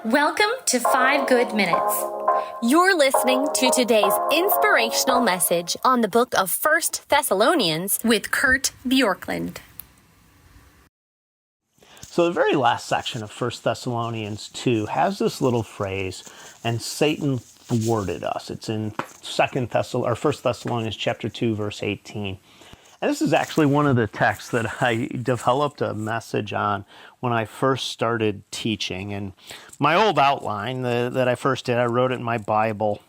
Welcome to 5 Good Minutes. You're listening to today's inspirational message on the book of 1 Thessalonians with Kurt Bjorklund. So the very last section of 1 Thessalonians 2 has this little phrase, and Satan thwarted us. It's in 1 Thessalonians chapter 2, verse 18. And this is actually one of the texts that I developed a message on when I first started teaching. And my old outline that I first did, I wrote it in my Bible.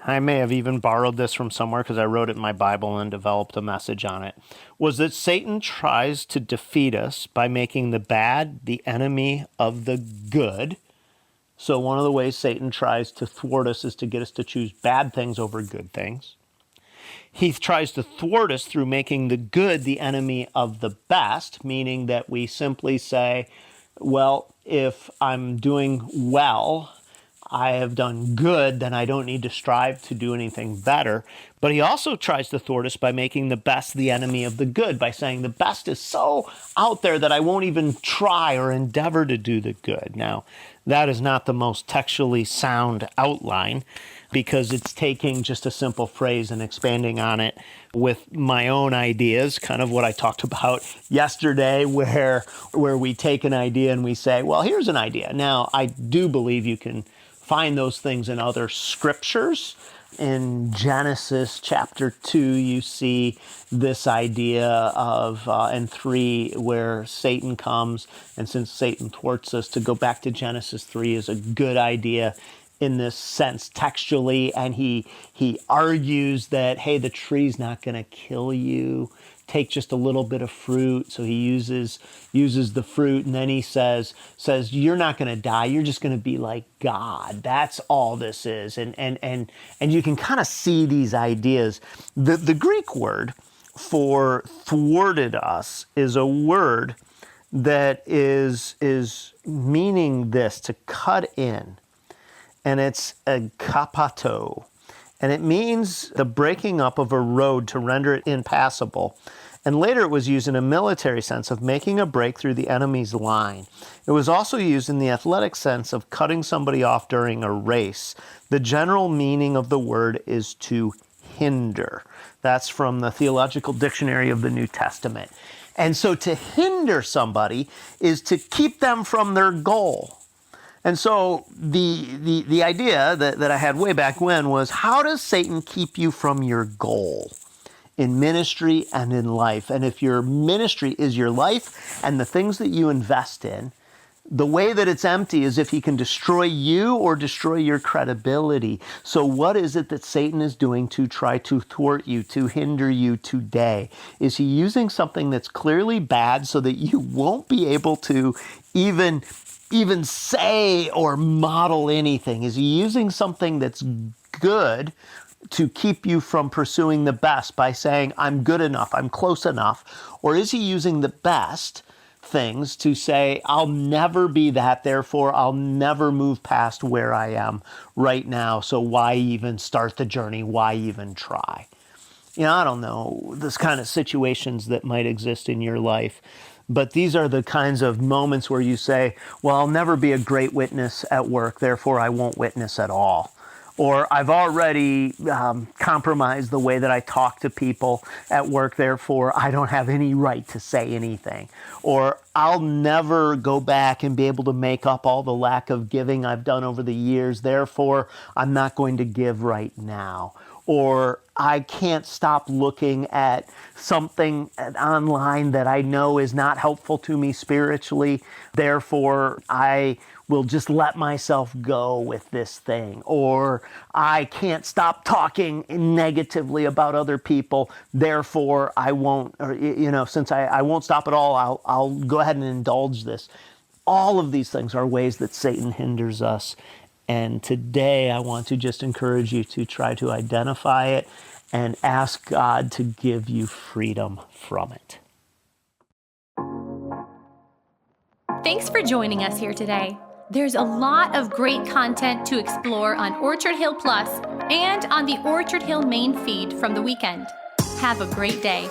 I may have even borrowed this from somewhere because I wrote it in my Bible and developed a message on it, was that Satan tries to defeat us by making the bad the enemy of the good. So one of the ways Satan tries to thwart us is to get us to choose bad things over good things. He tries to thwart us through making the good the enemy of the best, meaning that we simply say, well, if I'm doing well, I have done good, then I don't need to strive to do anything better. But he also tries to thwart us by making the best the enemy of the good, by saying the best is so out there that I won't even try or endeavor to do the good. Now, that is not the most textually sound outline, because it's taking just a simple phrase and expanding on it with my own ideas, kind of what I talked about yesterday, where we take an idea and we say, well, here's an idea. Now, I do believe you can find those things in other scriptures. In Genesis chapter 2, you see this idea of, and 3, where Satan comes, and since Satan thwarts us, to go back to Genesis 3 is a good idea in this sense textually, and he argues that, hey, the tree's not going to kill you. Take just a little bit of fruit. So he uses the fruit, and then he says you're not going to die. You're just going to be like God. That's all this is. And you can kind of see these ideas. The Greek word for thwarted us is a word that is meaning this, to cut in. And it's a kapato, and it means the breaking up of a road to render it impassable. And later it was used in a military sense of making a break through the enemy's line. It was also used in the athletic sense of cutting somebody off during a race. The general meaning of the word is to hinder. That's from the Theological Dictionary of the New Testament. And so to hinder somebody is to keep them from their goal. And so the idea that I had way back when was, how does Satan keep you from your goal in ministry and in life? And if your ministry is your life and the things that you invest in, the way that it's empty is if he can destroy you or destroy your credibility. So what is it that Satan is doing to try to thwart you, to hinder you today? Is he using something that's clearly bad so that you won't be able to even say or model anything? Is he using something that's good to keep you from pursuing the best by saying, I'm good enough, I'm close enough? Or is he using the best things to say, I'll never be that, therefore I'll never move past where I am right now, so why even start the journey? Why even try? I don't know, this kind of situations that might exist in your life. But these are the kinds of moments where you say, well, I'll never be a great witness at work, therefore I won't witness at all. Or I've already compromised the way that I talk to people at work, therefore I don't have any right to say anything. Or I'll never go back and be able to make up all the lack of giving I've done over the years, therefore I'm not going to give right now. Or I can't stop looking at something online that I know is not helpful to me spiritually, therefore I will just let myself go with this thing. Or I can't stop talking negatively about other people, therefore I won't, or since I won't stop at all, I'll go ahead and indulge this. All of these things are ways that Satan hinders us. And today I want to just encourage you to try to identify it and ask God to give you freedom from it. Thanks for joining us here today. There's a lot of great content to explore on Orchard Hill Plus and on the Orchard Hill main feed from the weekend. Have a great day.